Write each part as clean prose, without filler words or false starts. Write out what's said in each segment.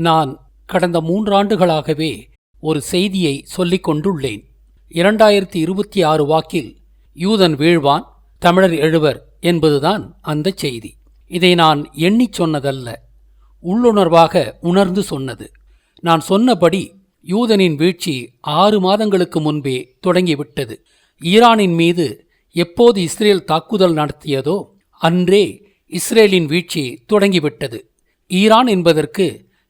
நான் கடந்த 3 ஆண்டுகளாகவே ஒரு செய்தியை சொல்லிக் கொண்டுள்ளேன். 2026 வாக்கில் யூதன் வீழ்வான், தமிழர் எழுவர் என்பதுதான் அந்த செய்தி. இதை நான் எண்ணிச் சொன்னதல்ல, உள்ளுணர்வாக உணர்ந்து சொன்னது. நான் சொன்னபடி யூதனின் வீழ்ச்சி 6 மாதங்களுக்கு முன்பே தொடங்கிவிட்டது. ஈரானின் மீது எப்போது இஸ்ரேல் தாக்குதல் நடத்தியதோ அன்றே இஸ்ரேலின் வீழ்ச்சி தொடங்கிவிட்டது. ஈரான் என்பதற்கு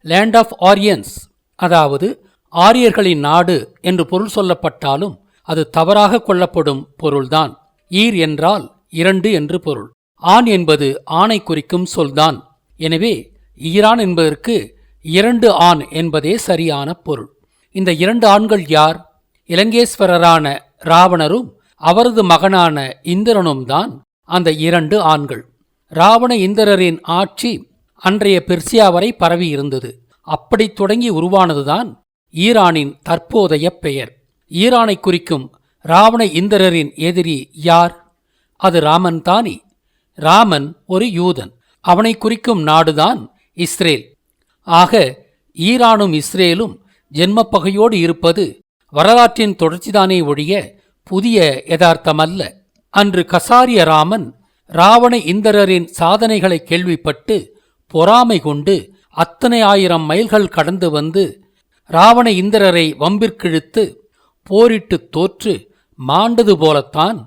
லேண்ட் ஆஃப் ஆரியன்ஸ், அதாவது ஆரியர்களின் நாடு என்று பொருள் சொல்லப்பட்டாலும் அது தவறாக கொள்ளப்படும் பொருள்தான். ஈர் என்றால் 2 என்று பொருள். ஆண் என்பது ஆணை குறிக்கும் சொல்தான். எனவே ஈரான் என்பதற்கு 2 ஆண் என்பதே சரியான பொருள். இந்த 2 ஆண்கள் யார்? இலங்கேஸ்வரரான ராவணரும் அவரது மகனான இந்திரனும் தான் அந்த 2 ஆண்கள். ராவண இந்திரரின் ஆட்சி அன்றைய பெர்சியா வரை பரவியிருந்தது. அப்படி தொடங்கி உருவானதுதான் ஈரானின் தற்போதைய பெயர். ஈரானை குறிக்கும் ராவண இந்திரரின் எதிரி யார்? அது ராமன் தானே. ராமன் ஒரு யூதன். அவனை குறிக்கும் நாடுதான் இஸ்ரேல். ஆக ஈரானும் இஸ்ரேலும் ஜென்மப்பகையோடு இருப்பது வரலாற்றின் தொடர்ச்சிதானே ஒழிய புதிய யதார்த்தமல்ல. அன்று கசாரிய ராமன் ராவண இந்திரரின் சாதனைகளை கேள்விப்பட்டு பொறாமை கொண்டு அத்தனை 1000 மைல்கள் கடந்து வந்து ராவண இந்திரரை வம்பிற்கிழுத்து போரிட்டு தோற்று மாண்டது போலத்தான்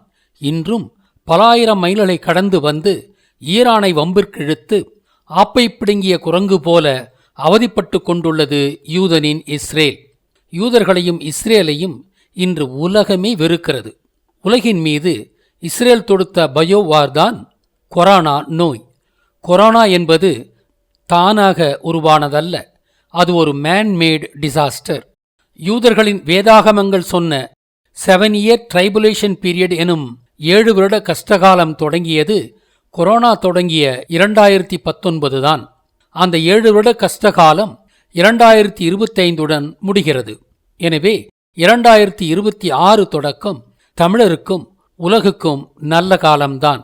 இன்றும் பல 1000 மைல்களை கடந்து வந்து ஈரானை வம்பிற்கிழுத்து ஆப்பை பிடுங்கிய குரங்கு போல அவதிப்பட்டு கொண்டுள்ளது யூதனின் இஸ்ரேல். யூதர்களையும் இஸ்ரேலையும் இன்று உலகமே வெறுக்கிறது. உலகின் மீது இஸ்ரேல் தொடுத்த பயோவார்தான் கொரோனா நோய். கொரோனா என்பது தானாக உருவானதல்ல, அது ஒரு மேன்மேட் டிசாஸ்டர். யூதர்களின் வேதாகமங்கள் சொன்ன 7 இயர் ட்ரைபுலேஷன் பீரியட் எனும் 7 வருட கஷ்டகாலம் தொடங்கியது கொரோனா தொடங்கிய 2019 தான். அந்த 7 வருட கஷ்டகாலம் 2025 முடிகிறது. எனவே 2026 தொடக்கம் தமிழருக்கும் உலகுக்கும் நல்ல காலம்தான்.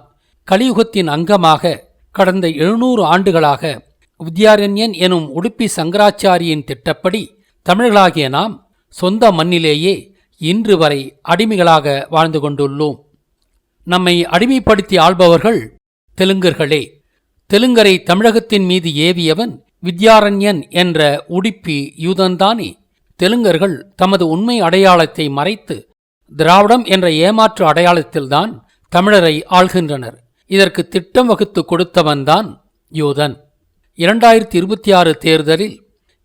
கலியுகத்தின் அங்கமாக கடந்த 700 ஆண்டுகளாக வித்யாரண்யன் எனும் உடுப்பி சங்கராச்சாரியின் திட்டப்படி தமிழர்களாகிய நாம் சொந்த மண்ணிலேயே இன்று வரை அடிமைகளாக வாழ்ந்து கொண்டுள்ளோம். நம்மை அடிமைப்படுத்தி ஆள்பவர்கள் தெலுங்கர்களே. தெலுங்கரை தமிழகத்தின் மீது ஏவியவன் வித்யாரண்யன் என்ற உடுப்பி யூதன்தானே. தெலுங்கர்கள் தமது உண்மை அடையாளத்தை மறைத்து திராவிடம் என்ற ஏமாற்று அடையாளத்தில்தான் தமிழரை ஆள்கின்றனர். இதற்கு திட்டம் வகுத்து கொடுத்தவன்தான் யூதன். 2026 தேர்தலில்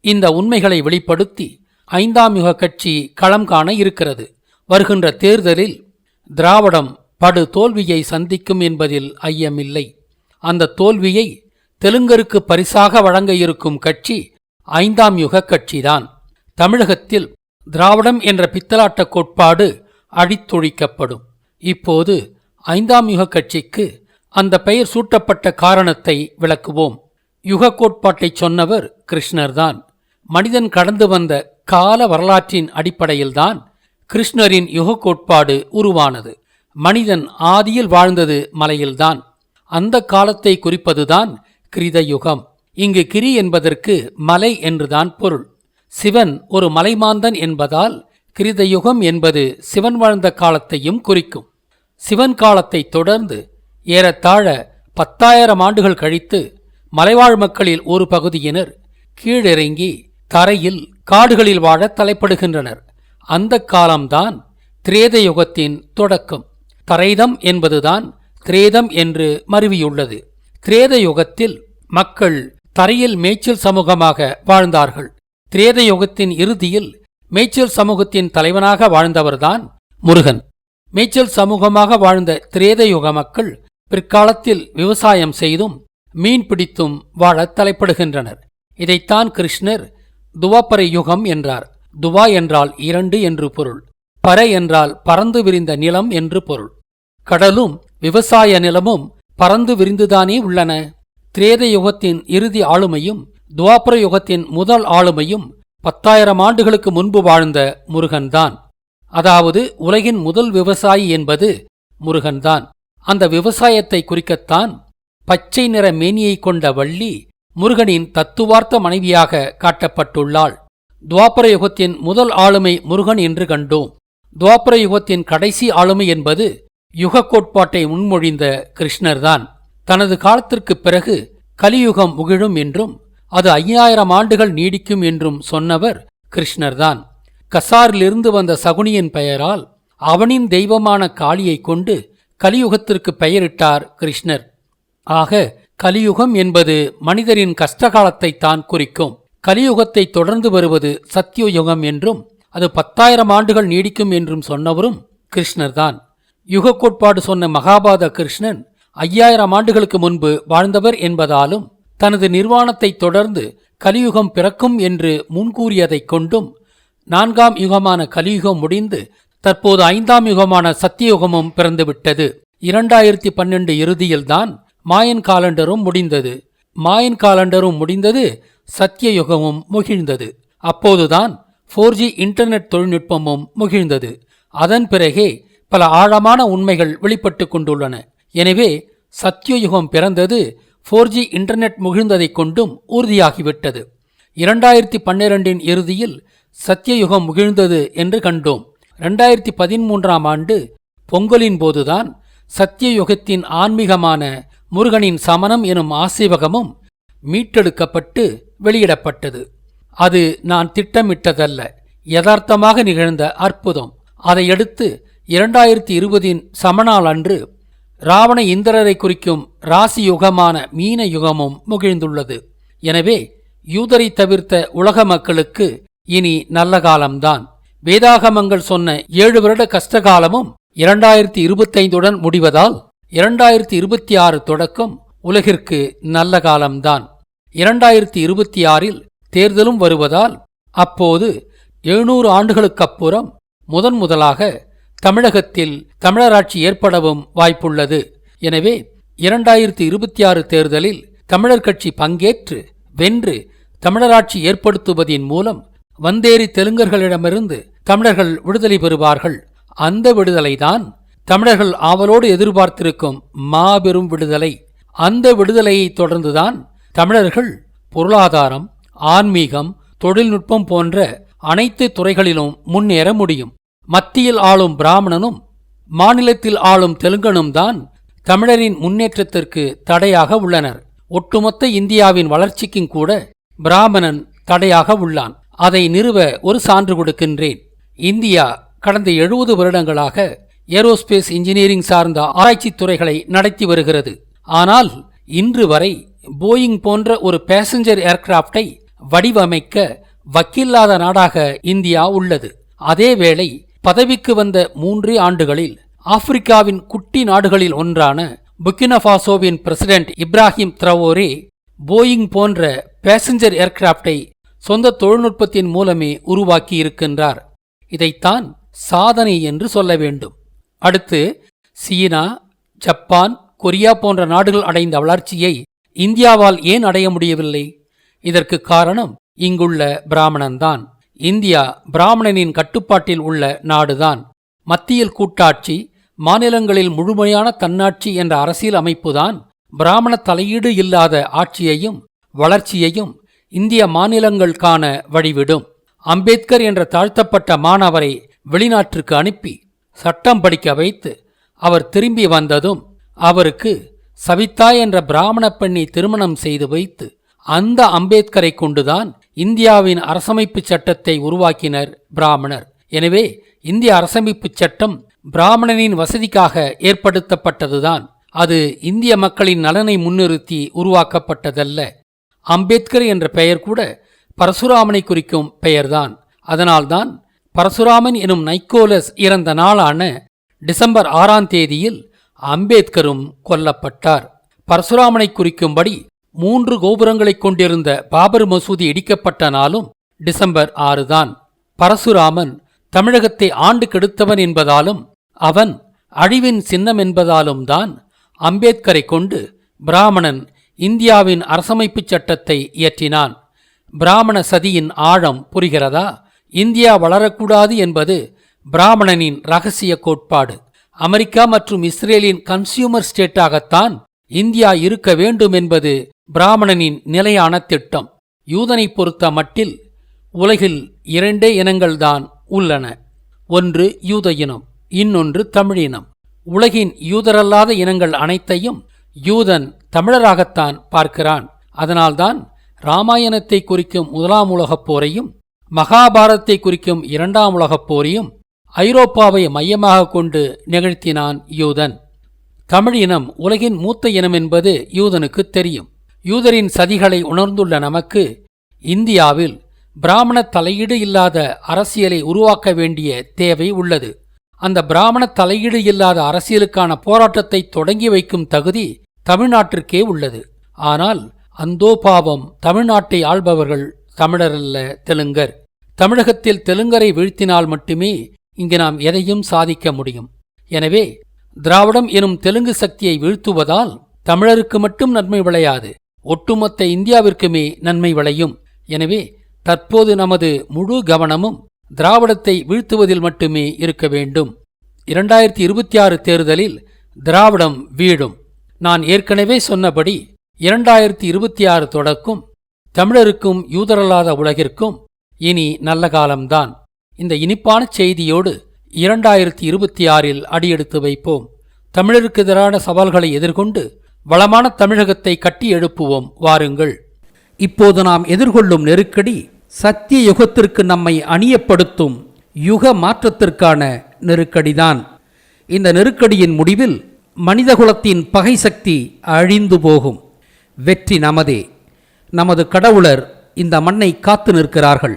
இந்த உண்மைகளை வெளிப்படுத்தி 5ஆம் யுக கட்சி களம் காண இருக்கிறது. வருகின்ற தேர்தலில் திராவிடம் படு தோல்வியை சந்திக்கும் என்பதில் ஐயமில்லை. அந்த தோல்வியை தெலுங்கருக்கு பரிசாக வழங்க இருக்கும் கட்சி 5ஆம் யுக கட்சிதான். தமிழகத்தில் திராவிடம் என்ற பித்தலாட்ட கோட்பாடு அழித்தொழிக்கப்படும். இப்போது 5ஆம் யுக கட்சிக்கு அந்த பெயர் சூட்டப்பட்ட காரணத்தை விளக்குவோம். யுக கோட்பாட்டைச் சொன்னவர் கிருஷ்ணர்தான். மனிதன் கடந்து வந்த கால வரலாற்றின் அடிப்படையில்தான் கிருஷ்ணரின் யுக கோட்பாடு உருவானது. மனிதன் ஆதியில் வாழ்ந்தது மலையில்தான். அந்த காலத்தை குறிப்பதுதான் கிருத யுகம். இங்கு கிரி என்பதற்கு மலை என்றுதான் பொருள். சிவன் ஒரு மலைமாந்தன் என்பதால் கிருத யுகம் என்பது சிவன் வாழ்ந்த காலத்தையும் குறிக்கும். சிவன் காலத்தை தொடர்ந்து ஏறத்தாழ 10,000 ஆண்டுகள் கழித்து மலைவாழ் மக்களில் ஒரு பகுதியினர் கீழிறங்கி தரையில் காடுகளில் வாழ தலைப்படுகின்றனர். அந்த காலம்தான் திரேத யுகத்தின் தொடக்கம். தரைதம் என்பதுதான் திரேதம் என்று மருவியுள்ளது. திரேத யுகத்தில் மக்கள் தரையில் மேய்ச்சல் சமூகமாக வாழ்ந்தார்கள். திரேத யுகத்தின் இறுதியில் மேய்ச்சல் சமூகத்தின் தலைவனாக வாழ்ந்தவர்தான் முருகன். மேய்ச்சல் சமூகமாக வாழ்ந்த திரேத யுக மக்கள் பிற்காலத்தில் விவசாயம் செய்தும் மீன் பிடித்தும் வாழத் தலைப்படுகின்றனர். இதைத்தான் கிருஷ்ணர் துவாபர யுகம் என்றார். துவா என்றால் 2 என்று பொருள். பர என்றால் பறந்து விரிந்த நிலம் என்று பொருள். கடலும் விவசாய நிலமும் பறந்து விரிந்துதானே உள்ளன. திரேத யுகத்தின் இறுதி ஆளுமையும் துவாபர யுகத்தின் முதல் ஆளுமையும் 10,000 ஆண்டுகளுக்கு முன்பு வாழ்ந்த முருகன்தான். அதாவது உலகின் முதல் விவசாயி என்பது முருகன்தான். அந்த விவசாயத்தை குறிக்கத்தான் பச்சை நிற மேனியை கொண்ட வள்ளி முருகனின் தத்துவார்த்த மனைவியாக காட்டப்பட்டுள்ளாள். துவாபர யுகத்தின் முதல் ஆளுமை முருகன் என்று கண்டோம். துவாபர யுகத்தின் கடைசி ஆளுமை என்பது யுக கோட்பாட்டை முன்மொழிந்த கிருஷ்ணர்தான். தனது காலத்திற்குப் பிறகு கலியுகம் முகிழும் என்றும் அது 5000 ஆண்டுகள் நீடிக்கும் என்றும் சொன்னவர் கிருஷ்ணர்தான். கசாரிலிருந்து வந்த சகுனியின் பெயரால் அவனின் தெய்வமான காளியை கொண்டு கலியுகத்திற்கு பெயரிட்டார் கிருஷ்ணர். ஆக கலியுகம் என்பது மனிதரின் கஷ்டகாலத்தை தான் குறிக்கும். கலியுகத்தை தொடர்ந்து வருவது சத்தியயுகம் என்றும் அது 10,000 ஆண்டுகள் நீடிக்கும் என்றும் சொன்னவரும் கிருஷ்ணர்தான். யுக கோட்பாடு சொன்ன மகாபாரத கிருஷ்ணன் 5000 ஆண்டுகளுக்கு முன்பு வாழ்ந்தவர் என்பதாலும் தனது நிர்வாணத்தை தொடர்ந்து கலியுகம் பிறக்கும் என்று முன்கூறியதைக் கொண்டும் 4ஆம் யுகமான கலியுகம் முடிந்து தற்போது 5ஆம் யுகமான சத்தியயுகமும் பிறந்துவிட்டது. 2012 இறுதியில்தான் மாயன் காலண்டரும் முடிந்தது. மாயன் காலண்டரும் முடிந்தது, சத்தியயுகமும் முகிழ்ந்தது. அப்போதுதான் 4G இன்டர்நெட் தொழில்நுட்பமும் முகிழ்ந்தது. அதன் பிறகே பல ஆழமான உண்மைகள் வெளிப்பட்டு கொண்டுள்ளன. எனவே சத்தியயுகம் பிறந்தது 4G இன்டர்நெட் முகிழ்ந்ததைக் கொண்டும் உறுதியாகிவிட்டது. 2012 இறுதியில் சத்தியயுகம் முகிழ்ந்தது என்று கண்டோம். 2013ஆம் ஆண்டு பொங்கலின் போதுதான் சத்தியயுகத்தின் ஆன்மீகமான முருகனின் சமணம் எனும் ஆசீவகமும் மீட்டெடுக்கப்பட்டு வெளியிடப்பட்டது. அது நான் திட்டமிட்டதல்ல, யதார்த்தமாக நிகழ்ந்த அற்புதம். அதையடுத்து 2020 சமநாள் அன்று ராவண இந்திரரை குறிக்கும் ராசி யுகமான மீன யுகமும் முகிழ்ந்துள்ளது. எனவே யூதரை தவிர்த்த உலக மக்களுக்கு இனி நல்ல காலம்தான். வேதாகமங்கள் சொன்ன 7 வருட கஷ்டகாலமும் 2025உடன் முடிவதால் 2026 தொடக்கம் உலகிற்கு நல்ல காலம்தான். 2026இல் தேர்தலும் வருவதால் அப்போது 700 ஆண்டுகளுக்கப்புறம் முதலாக தமிழகத்தில் தமிழராட்சி ஏற்படவும் வாய்ப்புள்ளது. எனவே 2026 தேர்தலில் தமிழர் கட்சி பங்கேற்று வென்று தமிழராட்சி ஏற்படுத்துவதின் மூலம் வந்தேறி தெலுங்கர்களிடமிருந்து தமிழர்கள் விடுதலை பெறுவார்கள். அந்த விடுதலைதான் தமிழர்கள் ஆவலோடு எதிர்பார்த்திருக்கும் மாபெரும் விடுதலை. அந்த விடுதலையை தொடர்ந்துதான் தமிழர்கள் பொருளாதாரம், ஆன்மீகம், தொழில்நுட்பம் போன்ற அனைத்து துறைகளிலும் முன்னேற முடியும். மத்தியில் ஆளும் பிராமணனும் மாநிலத்தில் ஆளும் தெலுங்கனும் தான் தமிழரின் முன்னேற்றத்திற்கு தடையாக உள்ளனர். ஒட்டுமொத்த இந்தியாவின் வளர்ச்சிக்கும் கூட பிராமணன் தடையாக உள்ளான். அதை நிறுவ ஒரு சான்று கொடுக்கின்றேன். இந்தியா கடந்த 70 வருடங்களாக ஏரோஸ்பேஸ் இன்ஜினியரிங் சார்ந்த ஆராய்ச்சி துறைகளை நடத்தி வருகிறது. ஆனால் இன்று வரை போயிங் போன்ற ஒரு பேசஞ்சர் ஏர்கிராப்டை வடிவமைக்க வக்கில்லாத நாடாக இந்தியா உள்ளது. அதேவேளை பதவிக்கு வந்த 3 ஆண்டுகளில் ஆப்பிரிக்காவின் குட்டி நாடுகளில் ஒன்றான புர்கினாஃபாசோவின் பிரசிடென்ட் இப்ராஹிம் த்ரவோரே போயிங் போன்ற பேசஞ்சர் ஏர்கிராப்டை சொந்த தொழில்நுட்பத்தின் மூலமே உருவாக்கி இருக்கின்றார். இதைத்தான் சாதனை என்று சொல்ல வேண்டும். அடுத்து சீனா, ஜப்பான், கொரியா போன்ற நாடுகள் அடைந்த வளர்ச்சியை இந்தியாவால் ஏன் அடைய முடியவில்லை? இதற்கு காரணம் இங்குள்ள பிராமணன்தான். இந்தியா பிராமணனின் கட்டுப்பாட்டில் உள்ள நாடுதான். மத்தியில் கூட்டாட்சி, மாநிலங்களில் முழுமையான தன்னாட்சி என்ற அரசியல் அமைப்புதான் பிராமண தலையீடு இல்லாத ஆட்சியையும் வளர்ச்சியையும் இந்திய மாநிலங்கள் காண வழிவிடும். அம்பேத்கர் என்ற தாழ்த்தப்பட்ட மாணவரை வெளிநாட்டிற்கு அனுப்பி சட்டம் படிக்க வைத்து அவர் திரும்பி வந்ததும் அவருக்கு சவிதா என்ற பிராமண பெண்ணை திருமணம் செய்து வைத்து அந்த அம்பேத்கரை கொண்டுதான் இந்தியாவின் அரசமைப்பு சட்டத்தை உருவாக்கினர் பிராமணர். எனவே இந்திய அரசமைப்பு சட்டம் பிராமணனின் வசதிக்காக ஏற்படுத்தப்பட்டதுதான். அது இந்திய மக்களின் நலனை முன்னிறுத்தி உருவாக்கப்பட்டதல்ல. அம்பேத்கர் என்ற பெயர் கூட பரசுராமனை குறிக்கும் பெயர்தான். அதனால்தான் பரசுராமன் எனும் நைக்கோலஸ் இறந்த நாளான டிசம்பர் 6ஆம் தேதியில் அம்பேத்கரும் கொல்லப்பட்டார். பரசுராமனை குறிக்கும்படி 3 கோபுரங்களைக் கொண்டிருந்த பாபர் மசூதி இடிக்கப்பட்ட நாளும் டிசம்பர் 6 தான். பரசுராமன் தமிழகத்தை ஆண்டு கெடுத்தவன் என்பதாலும் அவன் அழிவின் சின்னம் என்பதாலும் தான் அம்பேத்கரை கொண்டு பிராமணன் இந்தியாவின் அரசமைப்புச் சட்டத்தை இயற்றினான். பிராமண சதியின் ஆழம் புரிகிறதா? இந்தியா வளரக்கூடாது என்பது பிராமணனின் இரகசிய கோட்பாடு. அமெரிக்கா மற்றும் இஸ்ரேலின் கன்சியூமர் ஸ்டேட்டாகத்தான் இந்தியா இருக்க வேண்டும் என்பது பிராமணனின் நிலையான திட்டம். யூதனைப் பொறுத்த மட்டில் உலகில் 2 இனங்கள்தான் உள்ளன. ஒன்று யூத இனம், இன்னொன்று தமிழினம். உலகின் யூதரல்லாத இனங்கள் அனைத்தையும் யூதன் தமிழராகத்தான் பார்க்கிறான். அதனால்தான் இராமாயணத்தை குறிக்கும் 1ஆம் உலகப் போரையும் மகாபாரதத்தை குறிக்கும் 2ஆம் உலகப் போரையும் ஐரோப்பாவை மையமாக கொண்டு நிகழ்த்தினான் யூதன். தமிழ் இனம் உலகின் மூத்த இனம் என்பது யூதனுக்கு தெரியும். யூதரின் சதிகளை உணர்ந்துள்ள நமக்கு இந்தியாவில் பிராமண தலையீடு இல்லாத அரசியலை உருவாக்க வேண்டிய தேவை உள்ளது. அந்த பிராமண தலையீடு இல்லாத அரசியலுக்கான போராட்டத்தை தொடங்கி வைக்கும் தகுதி தமிழ்நாட்டிற்கே உள்ளது. ஆனால் அந்தோ பாவம், தமிழ்நாட்டை ஆள்பவர்கள் தமிழரல்ல, தெலுங்கர். தமிழகத்தில் தெலுங்கரை வீழ்த்தினால் மட்டுமே இங்கு நாம் எதையும் சாதிக்க முடியும். எனவே திராவிடம் எனும் தெலுங்கு சக்தியை வீழ்த்துவதால் தமிழருக்கு மட்டும் நன்மை விளையாது, ஒட்டுமொத்த இந்தியாவிற்குமே நன்மை விளையும். எனவே தற்போது நமது முழு கவனமும் திராவிடத்தை வீழ்த்துவதில் மட்டுமே இருக்க வேண்டும். 2026 தேர்தலில் திராவிடம் வீழும். நான் ஏற்கனவே சொன்னபடி 2026 தொடக்கும். தமிழருக்கும் யூதரல்லாத உலகிற்கும் இனி நல்ல காலம்தான். இந்த இனிப்பான செய்தியோடு 2026இல் அடியெடுத்து வைப்போம். தமிழருக்கு எதிரான சவால்களை எதிர்கொண்டு வளமான தமிழகத்தை கட்டி எழுப்புவோம். வாருங்கள். இப்போது நாம் எதிர்கொள்ளும் நெருக்கடி சத்திய யுகத்திற்கு நம்மை அணியப்படுத்தும் யுக மாற்றத்திற்கான நெருக்கடிதான். இந்த நெருக்கடியின் முடிவில் மனிதகுலத்தின் பகை சக்தி அழிந்து போகும். வெற்றி நமதே. நமது கடவுளர் இந்த மண்ணை காத்து நிற்கிறார்கள்.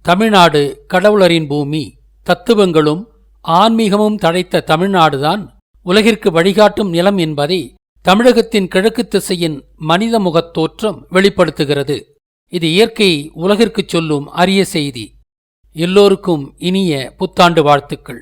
தமிழ்நாடு கடவுளரின் பூமி. தத்துவங்களும் ஆன்மீகமும் தழைத்த தமிழ்நாடுதான் உலகிற்கு வழிகாட்டும் நிலம் என்பதை தமிழகத்தின் கிழக்கு திசையின் மனித முகத் தோற்றம் வெளிப்படுத்துகிறது. இது இயற்கை உலகிற்குச் சொல்லும் அரிய செய்தி. எல்லோருக்கும் இனிய புத்தாண்டு வாழ்த்துக்கள்.